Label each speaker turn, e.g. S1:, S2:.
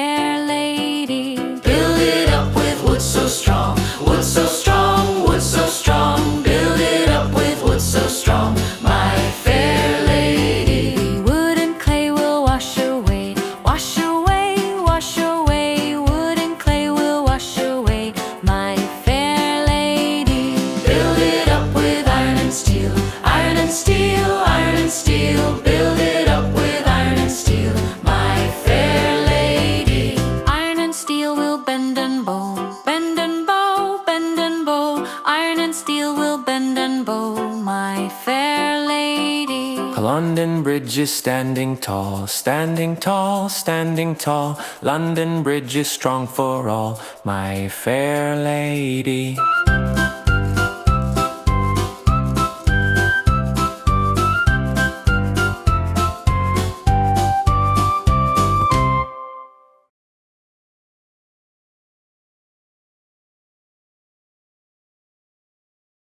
S1: fair lady. Build it up with wood so strong, wood so strong, wood so strong. Build it up with wood so strong, my fair lady. Wood and clay will wash away, wash away, wash away. Wood and clay will wash away, my fair lady. Build it up with iron and steel, iron and steel, iron and steel. Build it up with iron and steel, my fair lady. Iron and steel will bend and bow, bend and bow, bend and bow. Iron and steel will bend and bow, my fair lady.
S2: London Bridge is standing tall, standing tall, standing tall. London Bridge is strong for all, my fair lady.